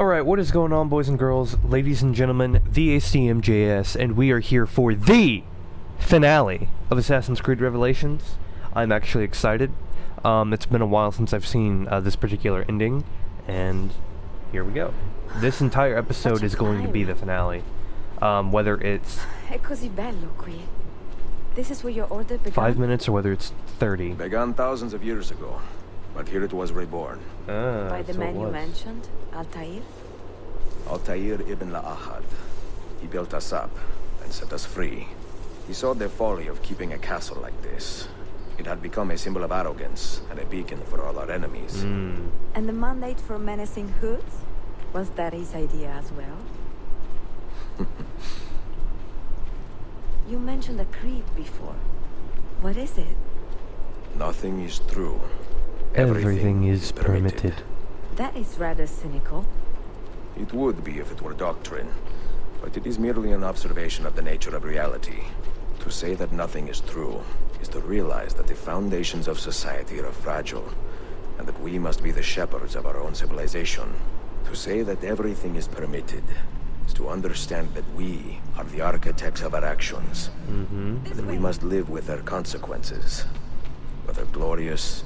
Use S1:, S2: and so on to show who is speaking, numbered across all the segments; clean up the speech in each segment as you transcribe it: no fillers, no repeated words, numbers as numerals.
S1: Alright, what is going on, boys and girls, ladies and gentlemen, the ACMJS, and we are here for the finale of Assassin's Creed Revelations. I'm actually excited. It's been a while since I've seen this particular ending, and here we go. This entire episode is going to be the finale. Whether it's
S2: È così bello qui. This is where your order began?
S1: 5 minutes or whether it's 30.
S3: Began thousands of years ago, but here it was reborn.
S2: By the man you mentioned, Altair?
S3: Altair ibn La'ahad. He built us up and set us free. He saw the folly of keeping a castle like this. It had become a symbol of arrogance and a beacon for all our enemies.
S2: And the mandate for menacing hoods? Was that his idea as well? You mentioned a creed before. What is it?
S3: Nothing is true.
S1: Everything is permitted.
S2: That is rather cynical.
S3: It would be if it were doctrine, but it is merely an observation of the nature of reality. To say that nothing is true is to realize that the foundations of society are fragile, and that we must be the shepherds of our own civilization. To say that everything is permitted is to understand that we are the architects of our actions, and that we must live with their consequences, whether glorious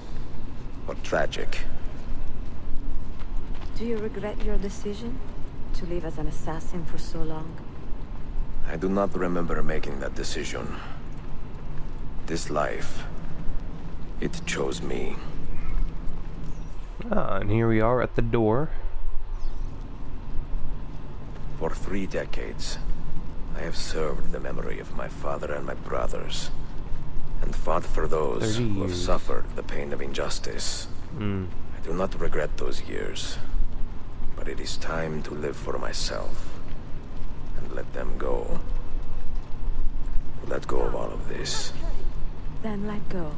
S3: or tragic.
S2: Do you regret your decision to live as an assassin for so long?
S3: I do not remember making that decision. This life, it chose me.
S1: And here we are at the door.
S3: For 3 decades, I have served the memory of my father and my brothers, and fought for those who have suffered the pain of injustice. I do not regret those years, but it is time to live for myself, and let them go. Let go of all of this.
S2: Then let go.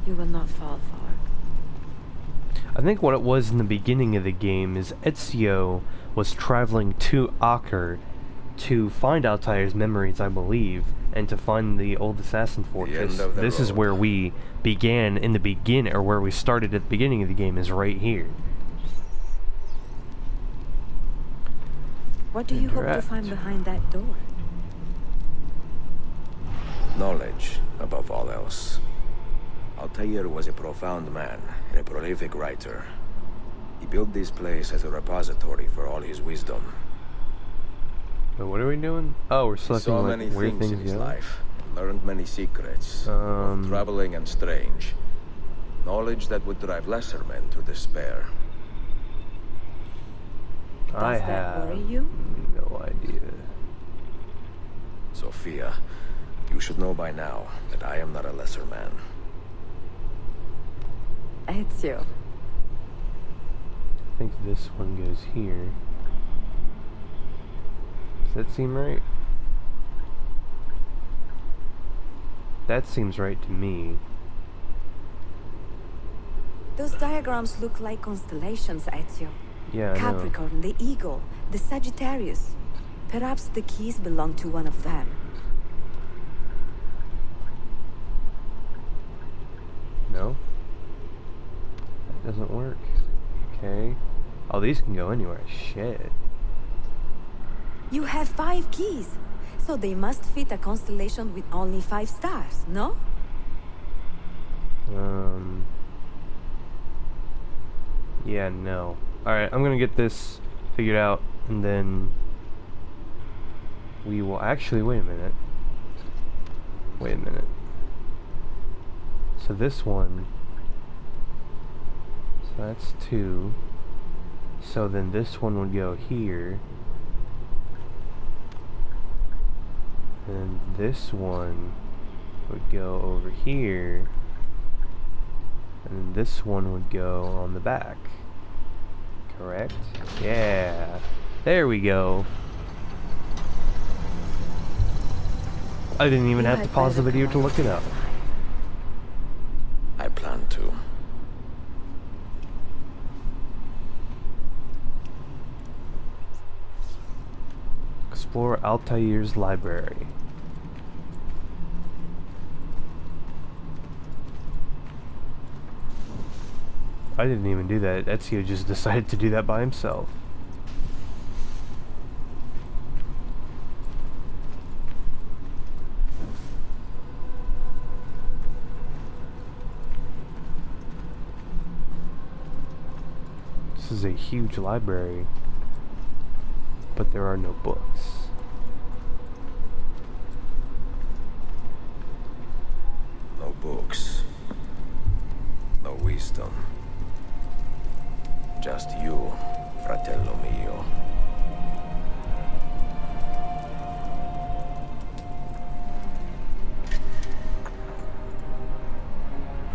S2: You will not fall far.
S1: I think what it was in the beginning of the game is Ezio was traveling to Acre to find Altair's memories, I believe, and to find the old assassin fortress. This is where we began in the beginning, or where we started at the beginning of the game, is right here.
S2: What do you hope to find behind that door?
S3: Knowledge, above all else. Altair was a profound man and a prolific writer. He built this place as a repository for all his wisdom.
S1: But what are we doing? Oh, we're selecting
S3: saw
S1: like
S3: many
S1: weird
S3: things in his life, learned many secrets, both troubling and strange. Knowledge that would drive lesser men to despair.
S1: I
S2: Does that
S1: have
S2: worry you?
S1: no idea.
S3: Sophia, you should know by now that I am not a lesser man.
S2: Ezio.
S1: I think this one goes here. Does that seem right? That seems right to me.
S2: Those diagrams look like constellations, Ezio.
S1: Yeah, I know.
S2: Capricorn, the Eagle, the Sagittarius. Perhaps the keys belong to one of them.
S1: No? That doesn't work. Okay. Oh, these can go anywhere. Shit.
S2: You have 5 keys, so they must fit a constellation with only 5 stars, no?
S1: Yeah, no. Alright, I'm gonna get this figured out, and then we will actually, wait a minute. Wait a minute. So this one, so that's 2. So then this one would go here. And this one would go over here. And this one would go on the back. Correct? Yeah. There we go. I didn't even have to pause the video to look it up.
S3: I plan to.
S1: Explore Altair's library. I didn't even do that. Ezio just decided to do that by himself. This is a huge library, but there are no books.
S3: No books. No wisdom. Just you, fratello mio.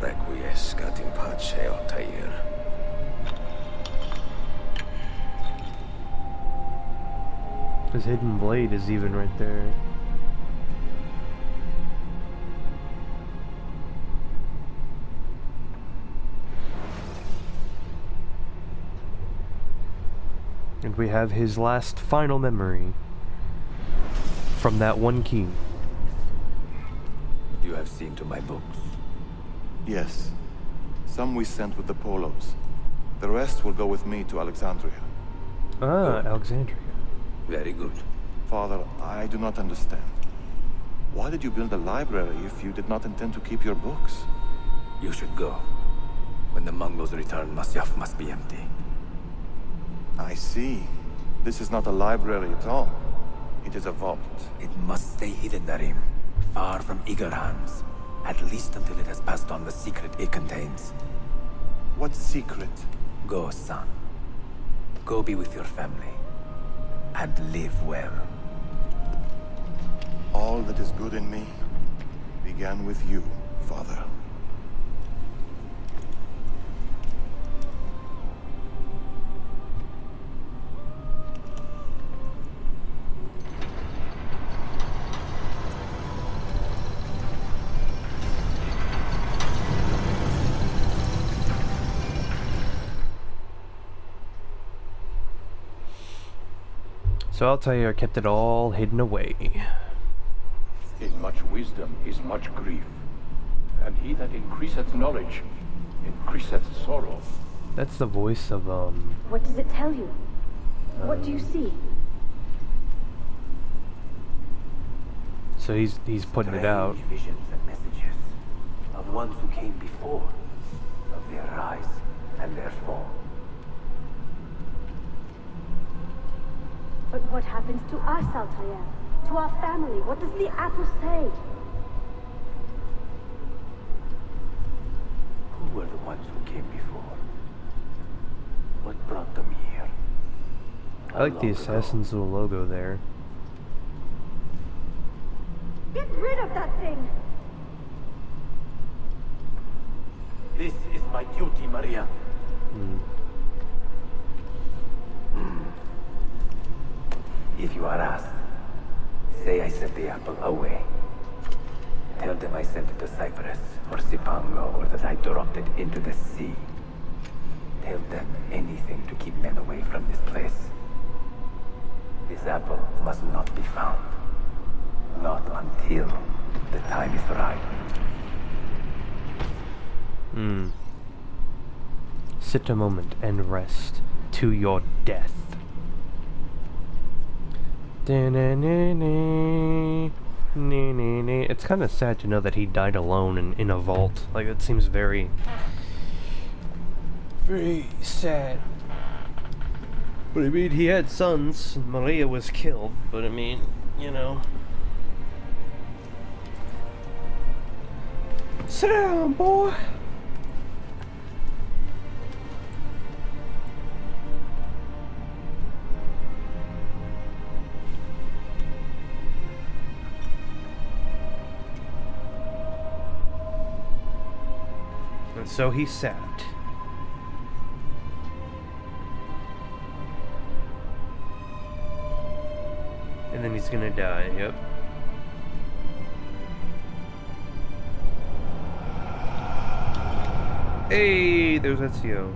S3: Requiescat in pace, Altair.
S1: His hidden blade is even right there. And we have his last final memory from that one key.
S4: You have seen to my books.
S5: Yes. Some we sent with the Polos. The rest will go with me to Alexandria.
S1: Ah, Alexandria.
S4: Very good.
S5: Father, I do not understand. Why did you build a library if you did not intend to keep your books?
S4: You should go. When the Mongols return, Masyaf must be empty.
S5: I see. This is not a library at all. It is a vault.
S4: It must stay hidden, Darim. Far from eager hands. At least until it has passed on the secret it contains.
S5: What secret?
S4: Go, son. Go be with your family. And live well.
S5: All that is good in me began with you, Father.
S1: So Altair kept it all hidden away.
S6: In much wisdom is much grief, and he that increaseth knowledge increaseth sorrow.
S1: That's the voice of,
S7: What does it tell you? What do you see?
S1: So he's putting it out.
S4: Strange visions and messages of ones who came before, of their rise and their fall.
S7: But what happens to us, Altair? To our family? What does the apple say?
S4: Who were the ones who came before? What brought them here?
S1: I like the assassin's little logo there.
S7: Get rid of that thing!
S4: This is my duty, Maria. If you are asked, say I sent the apple away. Tell them I sent it to Cyprus, or Cipango, or that I dropped it into the sea. Tell them anything to keep men away from this place. This apple must not be found. Not until the time is right.
S1: Sit a moment and rest to your death. It's kind of sad to know that he died alone in a vault. Like, it seems very sad. But I mean, he had sons, and Maria was killed, but I mean, you know. Sit down, boy! And so he sat. And then he's gonna die, yep. Hey, there's Ezio.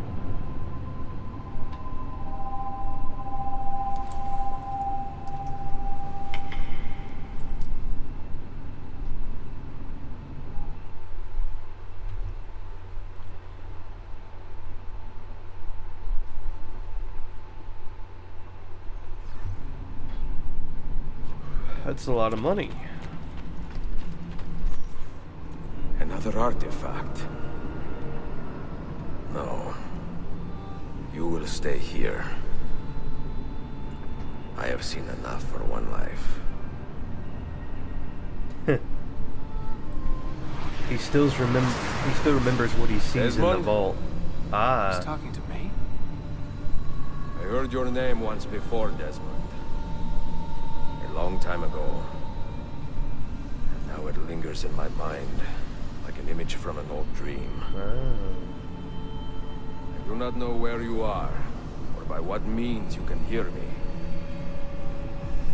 S1: That's a lot of money.
S3: Another artifact. No. You will stay here. I have seen enough for one life.
S1: He still remembers what he sees in the
S3: Desmond?
S1: vault. Ah.
S8: He's talking to me?
S3: I heard your name once before, Desmond. A long time ago. And now it lingers in my mind, like an image from an old dream. I do not know where you are, or by what means you can hear me.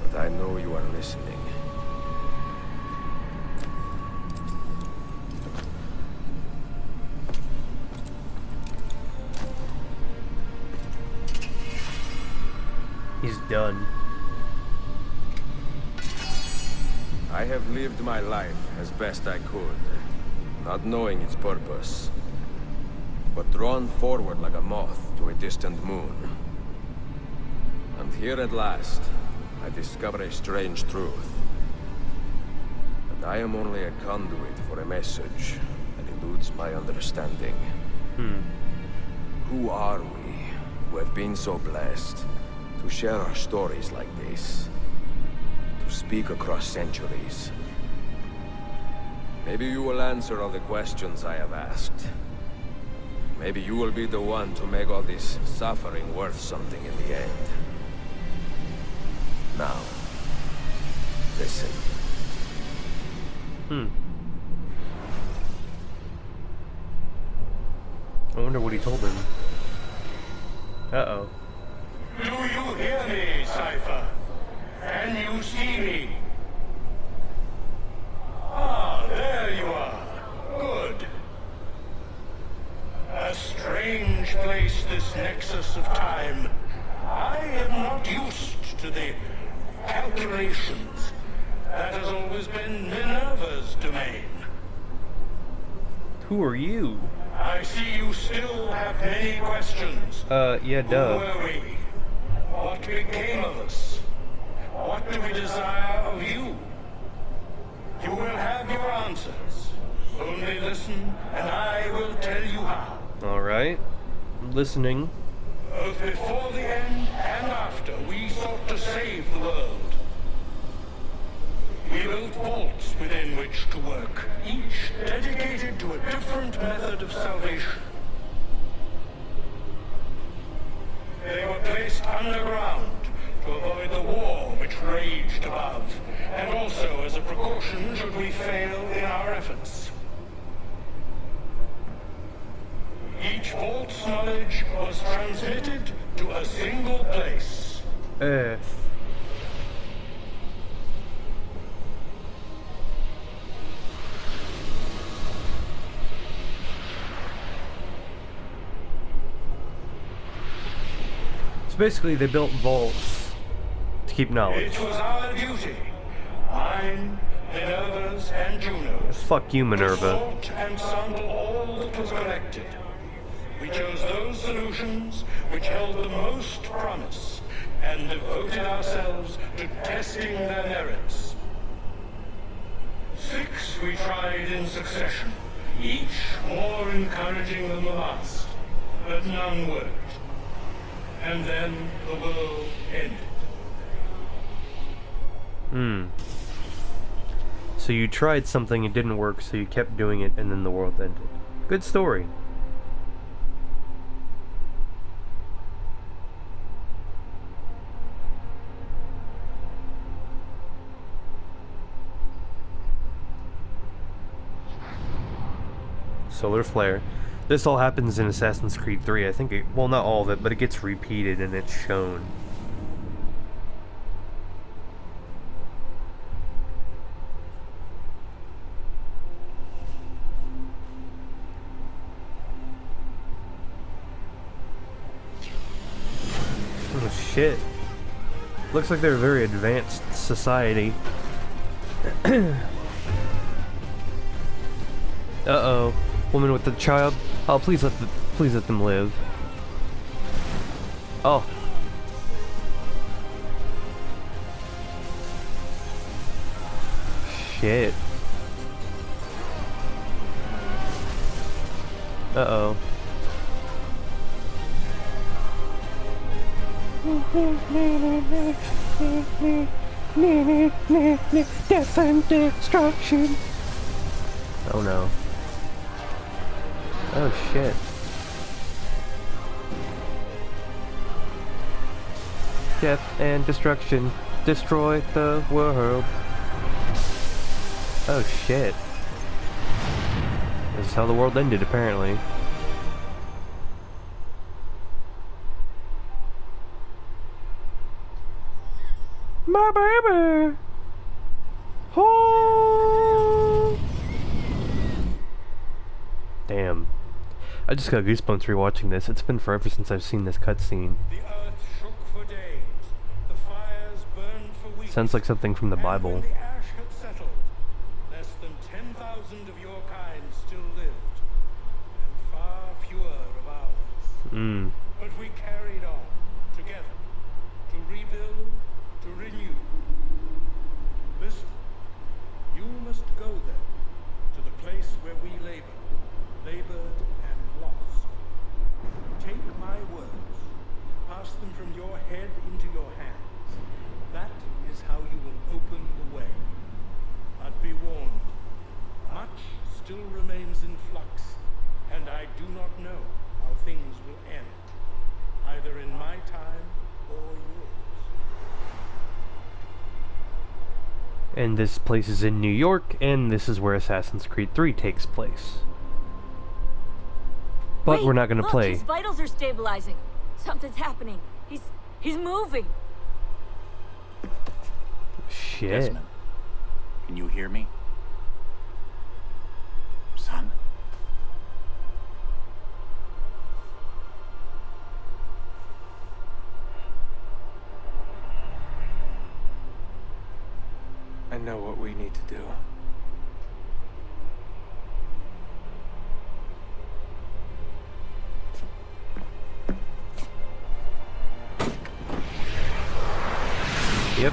S3: But I know you are listening.
S1: He's done.
S3: I have lived my life as best I could, not knowing its purpose, but drawn forward like a moth to a distant moon. And here at last, I discover a strange truth. That I am only a conduit for a message that eludes my understanding. Who are we, who have been so blessed to share our stories like this? To speak across centuries. Maybe you will answer all the questions I have asked. Maybe you will be the one to make all this suffering worth something in the end. Now, listen.
S1: I wonder what he told him. Uh-oh.
S6: Do you hear me, Cypher? Can you see me? Ah, there you are. Good. A strange place, this nexus of time. I am not used to the calculations. That has always been Minerva's domain.
S1: Who are you?
S6: I see you still have many questions.
S1: Yeah, duh.
S6: Who were we? What became of us? What do we desire of you? You will have your answers. Only listen, and I will tell you how.
S1: Alright. Listening.
S6: Both before the end and after, we sought to save the world. We built vaults within which to work, each dedicated to a different method of salvation. They were placed underground to avoid the war which raged above, and also as a precaution should we fail in our efforts. Each vault's knowledge was transmitted to a single place.
S1: Earth. So basically they built vaults to keep knowledge.
S6: It was our duty, mine, Minerva's, and Juno's,
S1: Fuck you,
S6: to
S1: Minerva.
S6: sort and sample all that was collected. We chose those solutions which held the most promise, and devoted ourselves to testing their merits. 6 we tried in succession, each more encouraging than the last, but none worked. And then the world ended.
S1: So you tried something, it didn't work, so you kept doing it, and then the world ended. Good story. Solar flare. This all happens in Assassin's Creed 3. I think it, well, not all of it, but it gets repeated and it's shown. Oh shit. Looks like they're a very advanced society. Uh-oh. Woman with the child. Oh, please let them live. Oh. shit. Uh-oh. Death and destruction. Oh no. Oh shit. Death and destruction. Destroy the world. Oh shit. This is how the world ended, apparently. My baby! Oh! Damn. I just got goosebumps rewatching this. It's been forever since I've seen this cutscene.
S6: The earth shook for days. The fires burned for weeks.
S1: Sounds like something from the Bible.
S6: And when the ash had settled, less than 10,000 of your kind still lived, and far fewer of ours. But we carried on, together, to rebuild, to renew. Listen, you must go then, to the place where we labored and lost. Take my words, pass them from your head into your hands. That is how you will open the way. But be warned, much still remains in flux, and I do not know how things will end, either in my time or yours.
S1: And this place is in New York, and this is where Assassin's Creed 3 takes place. But
S8: Wait,
S1: we're not gonna
S8: look,
S1: play.
S8: His vitals are stabilizing. Something's happening. He's moving.
S1: Shit.
S9: Desmond, can you hear me? Son?
S3: I know what we need to do.
S1: Yep.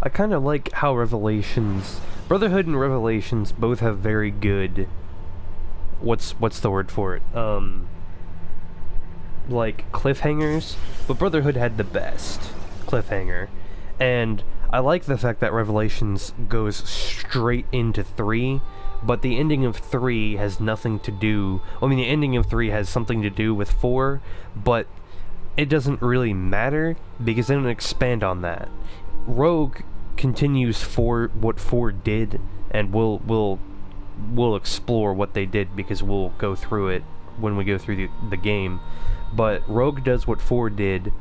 S1: I kind of like how Revelations, Brotherhood and Revelations both have very good, what's the word for it? Like cliffhangers, but Brotherhood had the best cliffhanger. And I like the fact that Revelations goes straight into 3, but the ending of 3 has nothing to do... I mean, the ending of 3 has something to do with 4, but it doesn't really matter, because they don't expand on that. Rogue continues what 4 did, and we'll explore what they did, because we'll go through it when we go through the game. But Rogue does what 4 did,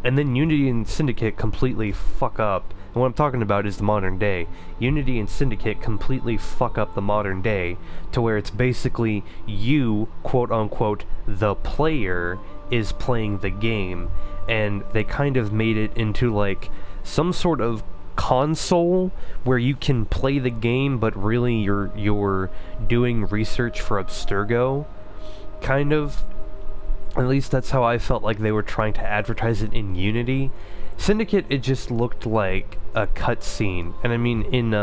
S1: and then Unity and Syndicate completely fuck up. And what I'm talking about is the modern day. Unity and Syndicate completely fuck up the modern day to where it's basically you, quote-unquote, the player, is playing the game. And they kind of made it into, like, some sort of console where you can play the game, but really you're doing research for Abstergo, kind of. At least that's how I felt like they were trying to advertise it in Unity. Syndicate, it just looked like a cutscene, and I mean in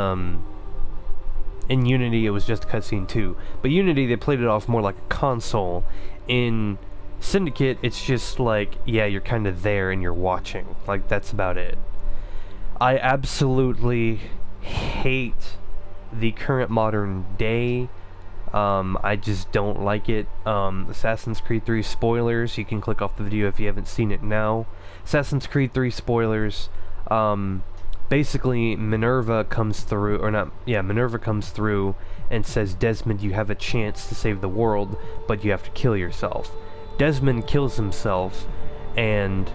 S1: Unity it was just a cutscene too. But Unity, they played it off more like a console. In Syndicate, it's just like, yeah, you're kind of there and you're watching. Like, that's about it. I absolutely hate the current modern day. I just don't like it. Assassin's Creed 3 spoilers. You can click off the video if you haven't seen it now. Assassin's Creed 3 spoilers. Basically, Minerva comes through, or not, yeah, Minerva comes through and says, Desmond, you have a chance to save the world, but you have to kill yourself. Desmond kills himself, and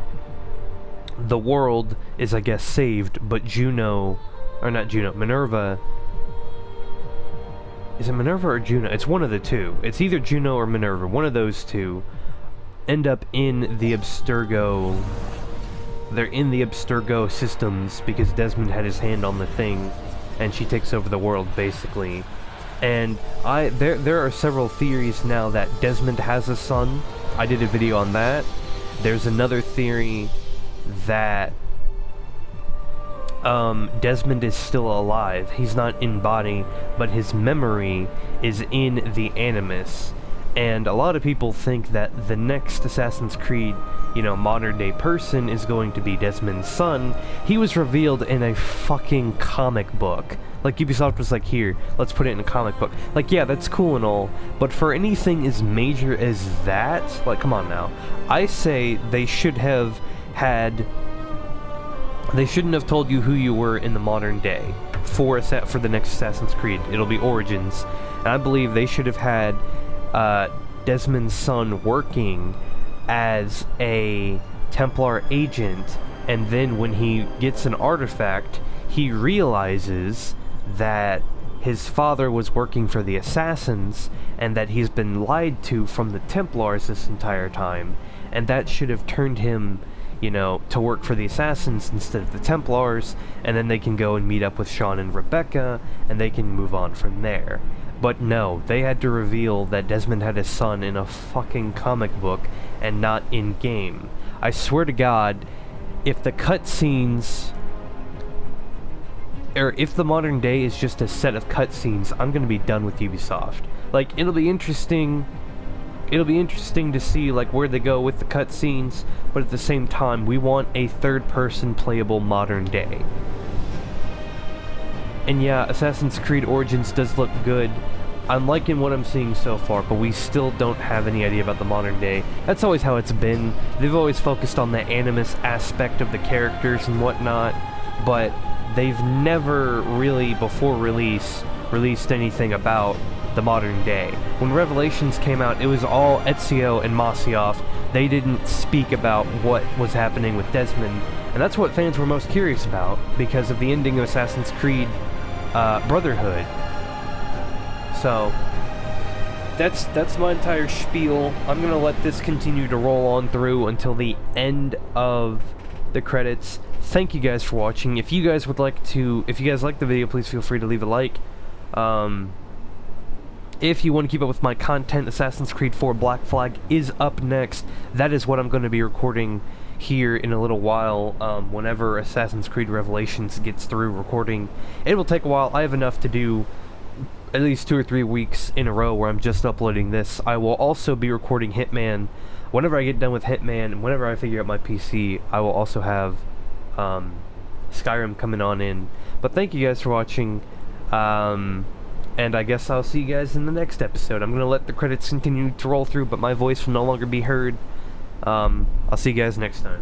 S1: the world is, I guess, saved, but Minerva... Is it Minerva or Juno? It's one of the two. It's either Juno or Minerva. One of those two end up in the Abstergo. They're in the Abstergo systems because Desmond had his hand on the thing, and she takes over the world, basically. And there are several theories now that Desmond has a son. I did a video on that. There's another theory that Desmond is still alive. He's not in body, but his memory is in the Animus. And a lot of people think that the next Assassin's Creed, you know, modern day person is going to be Desmond's son. He was revealed in a fucking comic book. Like, Ubisoft was like, here, let's put it in a comic book. Like, yeah, that's cool and all, but for anything as major as that, like, come on now. I say they should have had... They shouldn't have told you who you were in the modern day for the next Assassin's Creed. It'll be Origins. And I believe they should have had Desmond's son working as a Templar agent, and then when he gets an artifact, he realizes that his father was working for the Assassins, and that he's been lied to from the Templars this entire time, and that should have turned him, you know, to work for the Assassins instead of the Templars, and then they can go and meet up with Sean and Rebecca, and they can move on from there. But no, they had to reveal that Desmond had a son in a fucking comic book, and not in-game. I swear to God, if the cutscenes... or if the modern day is just a set of cutscenes, I'm gonna be done with Ubisoft. Like, it'll be interesting to see, like, where they go with the cutscenes, but at the same time, we want a third-person playable modern day. And yeah, Assassin's Creed Origins does look good. I'm liking what I'm seeing so far, but we still don't have any idea about the modern day. That's always how it's been. They've always focused on the Animus aspect of the characters and whatnot, but they've never really, before release, released anything about the modern day. When Revelations came out, it was all Ezio and Masyaf. They didn't speak about what was happening with Desmond, and that's what fans were most curious about, because of the ending of Assassin's Creed Brotherhood. So, that's my entire spiel. I'm gonna let this continue to roll on through until the end of the credits. Thank you guys for watching. If you guys like the video, please feel free to leave a like. If you want to keep up with my content, Assassin's Creed 4 Black Flag is up next. That is what I'm going to be recording here in a little while, whenever Assassin's Creed Revelations gets through recording. It will take a while. I have enough to do at least 2 or 3 weeks in a row where I'm just uploading this. I will also be recording Hitman. Whenever I get done with Hitman, and whenever I figure out my PC, I will also have Skyrim coming on in. But thank you guys for watching, and I guess I'll see you guys in the next episode. I'm going to let the credits continue to roll through, but my voice will no longer be heard. I'll see you guys next time.